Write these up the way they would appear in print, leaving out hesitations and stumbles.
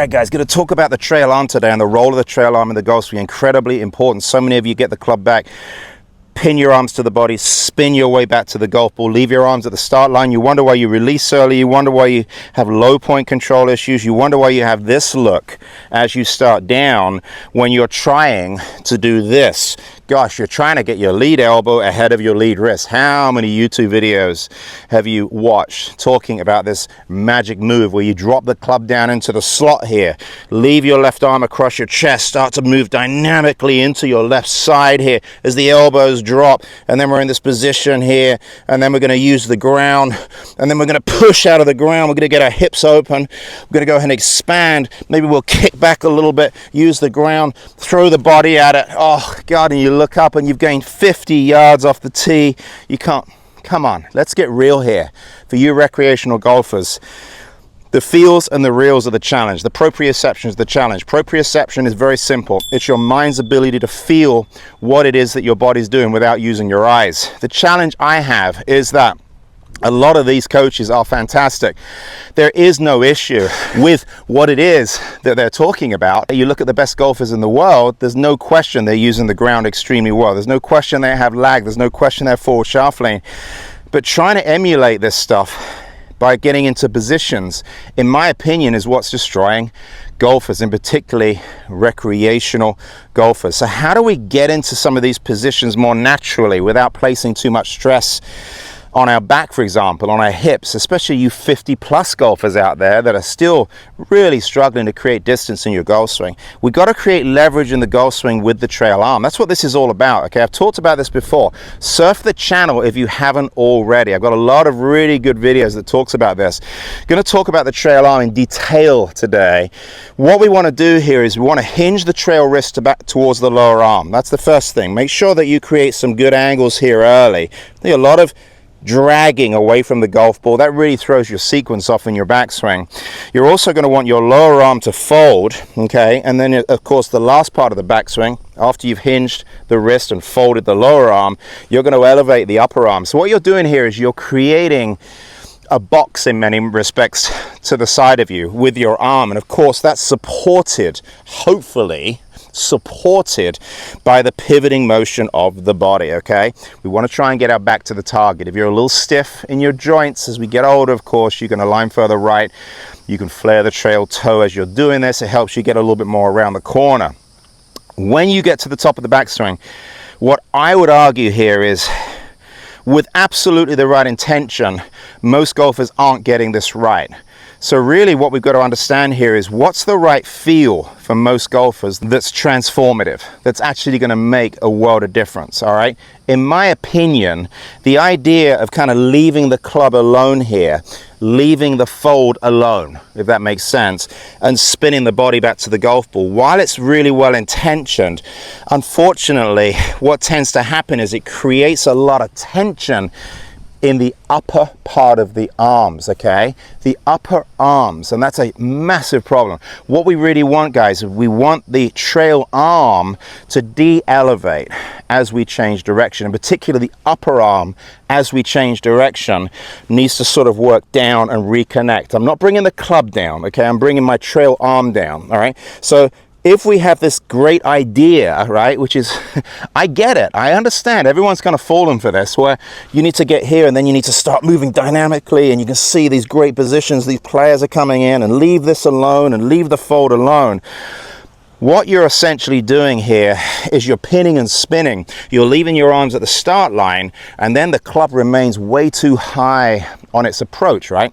right, guys, going to talk about the trail arm today, and the role of the trail arm in the golf swing. Incredibly important. So many of you get the club back, pin your arms to the body, spin your way back to the golf ball, leave your arms at the start line. You wonder why you release early. You wonder why you have low point control issues. You wonder why you have this look as you start down when you're trying to do this. Gosh, you're trying to get your lead elbow ahead of your lead wrist. How many YouTube videos have you watched talking about this magic move where you drop the club down into the slot here, leave your left arm across your chest, start to move dynamically into your left side here as the elbows drop, and then we're in this position here, and then we're going to use the ground, and then we're going to push out of the ground. We're going to get our hips open. We're going to go ahead and expand. Maybe we'll kick back a little bit, use the ground, throw the body at it. Oh God, and you look up and you've gained 50 yards off the tee. You can't, come on, let's get real here. For you recreational golfers, the feels and the reels are the challenge. The proprioception is the challenge. Proprioception is very simple. It's your mind's ability to feel what it is that your body's doing without using your eyes. The challenge I have is that a lot of these coaches are fantastic. There is no issue with what it is that they're talking about. You look at the best golfers in the world, there's no question they're using the ground extremely well. There's no question they have lag. There's no question they're forward shaft lane. But trying to emulate this stuff by getting into positions, in my opinion, is what's destroying golfers, and particularly recreational golfers. So how do we get into some of these positions more naturally without placing too much stress on our back, for example, on our hips, especially you 50+ golfers out there that are still really struggling to create distance in your golf swing? We got to create leverage in the golf swing with the trail arm. That's what this is all about. Okay, I've talked about this before. Surf the channel if you haven't already. I've got a lot of really good videos that talks about this. Going to talk about the trail arm in detail today. What we want to do here is we want to hinge the trail wrist back towards the lower arm. That's the first thing. Make sure that you create some good angles here early. There are a lot of dragging away from the golf ball. That really throws your sequence off in your backswing. You're also going to want your lower arm to fold, okay? And then, of course, the last part of the backswing, after you've hinged the wrist and folded the lower arm, you're going to elevate the upper arm. So what you're doing here is you're creating a box in many respects to the side of you with your arm. And of course, that's supported, hopefully, supported by the pivoting motion of the body. Okay, we want to try and get our back to the target. If you're a little stiff in your joints as we get older, of course, you can align further right. You can flare the trail toe as you're doing this. It helps you get a little bit more around the corner. When you get to the top of the backswing, what I would argue here is, with absolutely the right intention, most golfers aren't getting this right. So really what we've got to understand here is, what's the right feel for most golfers that's transformative, that's actually going to make a world of difference, all right? In my opinion, the idea of kind of leaving the club alone here, leaving the fold alone, if that makes sense, and spinning the body back to the golf ball, while it's really well intentioned, unfortunately, what tends to happen is it creates a lot of tension in the upper part of the arms, okay? The upper arms, and that's a massive problem. What we really want, guys, we want the trail arm to de-elevate as we change direction, and particularly the upper arm as we change direction needs to sort of work down and reconnect. I'm not bringing the club down, okay? I'm bringing my trail arm down, all right? So if we have this great idea, right, which is, I get it, I understand, everyone's going to fall in for this, where you need to get here and then you need to start moving dynamically, and you can see these great positions, these players are coming in, and leave this alone and leave the fold alone. What you're essentially doing here is you're pinning and spinning. You're leaving your arms at the start line, and then the club remains way too high on its approach, right?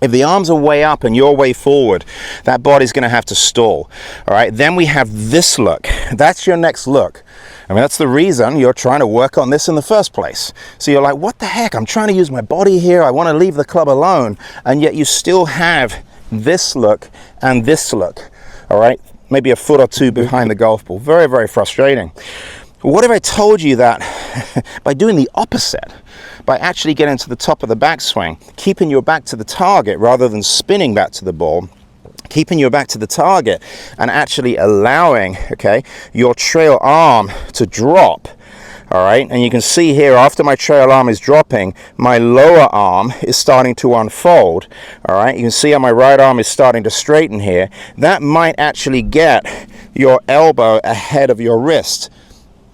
If the arms are way up and you're way forward, that body's going to have to stall. All right, then we have this look. That's your next look. I mean, that's the reason you're trying to work on this in the first place. So you're like, what the heck? I'm trying to use my body here. I want to leave the club alone. And yet you still have this look and this look. All right, maybe a foot or two behind the golf ball. Very, very frustrating. What if I told you that by doing the opposite, by actually getting to the top of the backswing, keeping your back to the target rather than spinning back to the ball, keeping your back to the target and actually allowing, okay, your trail arm to drop, All right, and you can see here after my trail arm is dropping, my lower arm is starting to unfold. All right, you can see how my right arm is starting to straighten here. That might actually get your elbow ahead of your wrist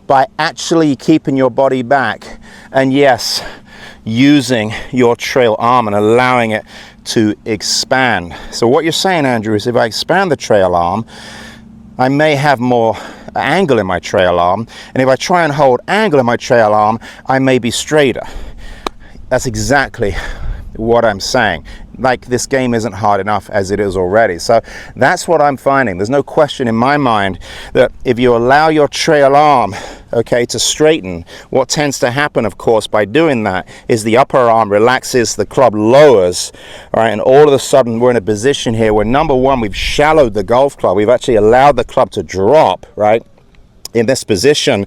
by actually keeping your body back, and yes, using your trail arm and allowing it to expand. So what you're saying, Andrew, is if I expand the trail arm, I may have more angle in my trail arm, and if I try and hold angle in my trail arm, I may be straighter. That's exactly what I'm saying. Like, this game isn't hard enough as it is already. So that's what I'm finding. There's no question in my mind that if you allow your trail arm, okay, to straighten, what tends to happen, of course, by doing that is the upper arm relaxes, the club lowers, all right, and all of a sudden we're in a position here where, number one, we've shallowed the golf club. We've actually allowed the club to drop, right, in this position,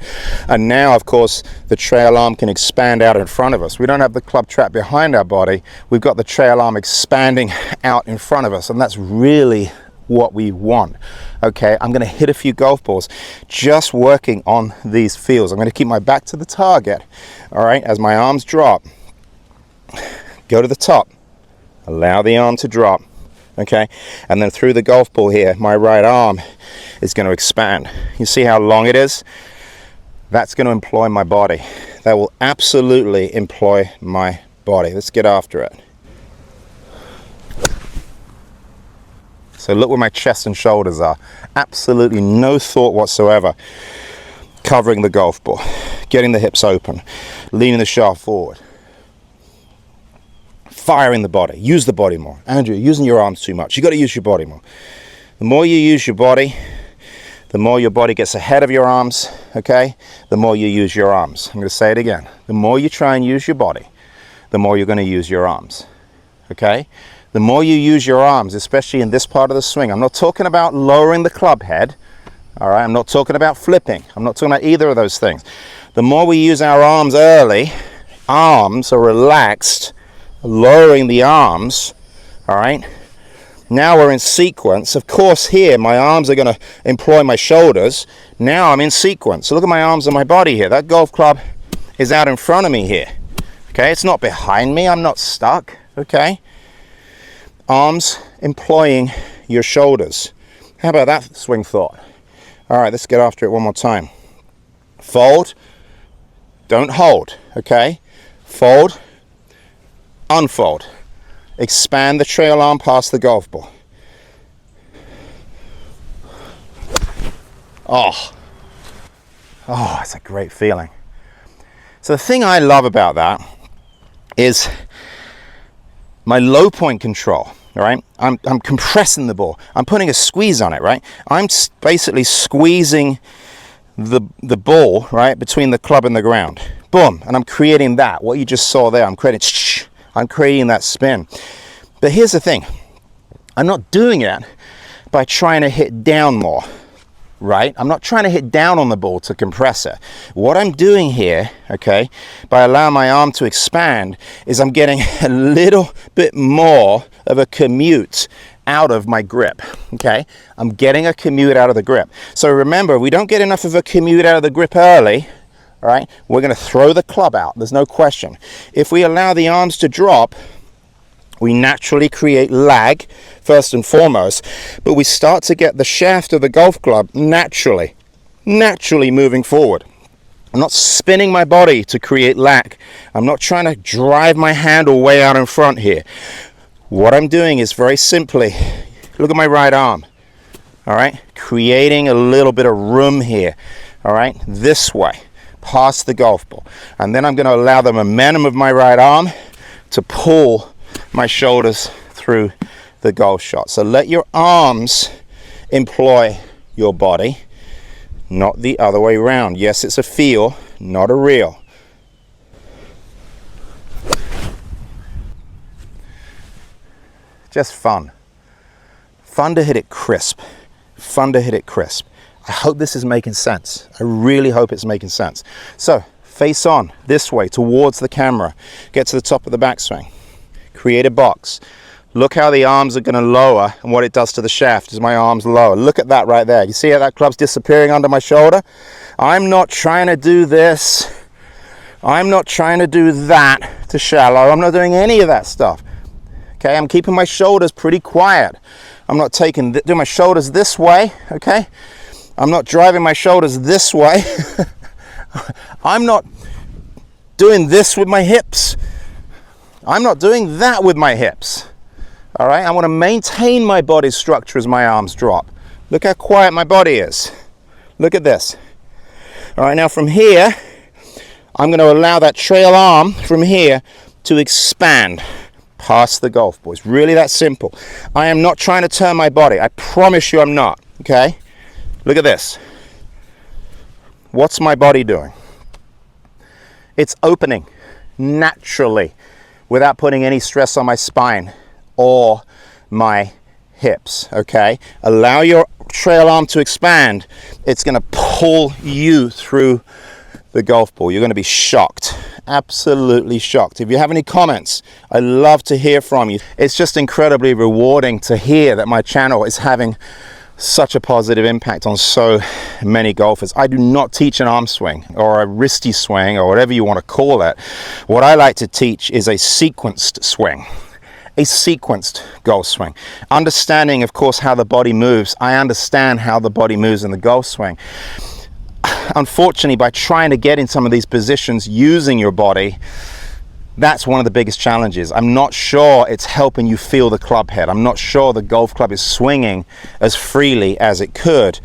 and now of course the trail arm can expand out in front of us. We don't have the club trapped behind our body, we've got the trail arm expanding out in front of us, and that's really what we want. Okay, I'm going to hit a few golf balls just working on these feels. I'm going to keep my back to the target, all right, as my arms drop. Go to the top, allow the arm to drop, okay, and then through the golf ball here, my right arm is going to expand. You see how long it is? That's going to employ my body. That will absolutely employ my body. Let's get after it. So look where my chest and shoulders are. Absolutely no thought whatsoever. Covering the golf ball, getting the hips open, leaning the shaft forward, firing the body. Use the body more. Andrew, you're using your arms too much. You got to use your body more. The more you use your body, the more your body gets ahead of your arms, okay? The more you use your arms. I'm going to say it again. The more you try and use your body, the more you're going to use your arms, okay? The more you use your arms, especially in this part of the swing. I'm not talking about lowering the club head, all right? I'm not talking about flipping. I'm not talking about either of those things. The more we use our arms early, arms are relaxed, lowering the arms, all right? Now we're in sequence. Of course, here my arms are going to employ my shoulders. Now I'm in sequence. So look at my arms and my body here. That golf club is out in front of me here. Okay, it's not behind me. I'm not stuck. Okay, arms employing your shoulders. How about that swing thought? All right, let's get after it one more time. Fold, don't hold. Okay, fold, unfold. Expand the trail arm past the golf ball. Oh, it's a great feeling. So the thing I love about that is my low point control, all right? I'm compressing the ball. I'm putting a squeeze on it, right? I'm basically squeezing the ball, right, between the club and the ground. Boom, and I'm creating that. What you just saw there, I'm creating that spin. But here's the thing. I'm not doing it by trying to hit down more, right? I'm not trying to hit down on the ball to compress it. What I'm doing here, okay, by allowing my arm to expand, is I'm getting a little bit more of a commute out of my grip, okay? I'm getting a commute out of the grip. So remember, we don't get enough of a commute out of the grip early, all right? We're going to throw the club out. There's no question. If we allow the arms to drop, we naturally create lag, first and foremost, but we start to get the shaft of the golf club naturally moving forward. I'm not spinning my body to create lag. I'm not trying to drive my handle way out in front here. What I'm doing is very simply, look at my right arm, all right? Creating a little bit of room here, all right? This way, past the golf ball. And then I'm going to allow the momentum of my right arm to pull my shoulders through the golf shot. So let your arms employ your body, not the other way around. Yes, it's a feel, not a reel. Just fun. Fun to hit it crisp. Fun to hit it crisp. I hope this is making sense. I really hope it's making sense. So face on this way towards the camera. Get to the top of the backswing. Create a box. Look how the arms are going to lower and what it does to the shaft as my arms lower. Look at that right there. You see how that club's disappearing under my shoulder? I'm not trying to do this I'm not trying to do that to shallow. I'm not doing any of that stuff. Okay, I'm keeping my shoulders pretty quiet. I'm not doing my shoulders this way, okay? I'm not driving my shoulders this way. I'm not doing this with my hips. I'm not doing that with my hips. All right, I want to maintain my body structure as my arms drop. Look how quiet my body is. Look at this. All right, now from here, I'm going to allow that trail arm from here to expand past the golf ball. It's really that simple. I am not trying to turn my body. I promise you I'm not, okay? Look at this. What's my body doing? It's opening naturally without putting any stress on my spine or my hips, okay? Allow your trail arm to expand. It's going to pull you through the golf ball. You're going to be shocked, absolutely shocked. If you have any comments, I love to hear from you. It's just incredibly rewarding to hear that my channel is having such a positive impact on so many golfers. I do not teach an arm swing or a wristy swing or whatever you want to call it. What I like to teach is a sequenced swing, a sequenced golf swing. Understanding, of course, how the body moves. I understand how the body moves in the golf swing. Unfortunately, by trying to get in some of these positions using your body, that's one of the biggest challenges. I'm not sure it's helping you feel the club head. I'm not sure the golf club is swinging as freely as it could.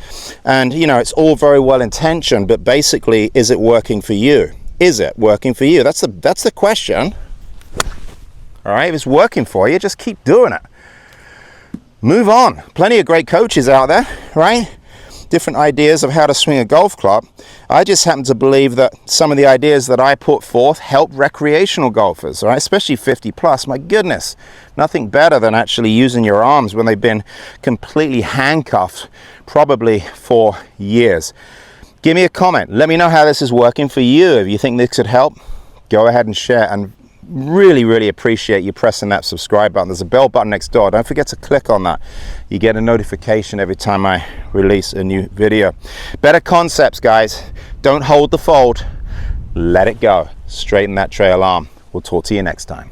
And you know, it's all very well intentioned, but basically, is it working for you? Is it working for you? That's the question. All right, if it's working for you, just keep doing it. Move on. Plenty of great coaches out there, right? Different ideas of how to swing a golf club. I just happen to believe that some of the ideas that I put forth help recreational golfers, right? Especially 50 plus. My goodness, nothing better than actually using your arms when they've been completely handcuffed, probably for years. Give me a comment. Let me know how this is working for you. If you think this could help, go ahead and share. And really appreciate you pressing that subscribe button. There's a bell button next door. Don't forget to click on that. You get a notification every time I release a new video. Better concepts, guys. Don't hold the fold. Let it go. Straighten that trail arm. We'll talk to you next time.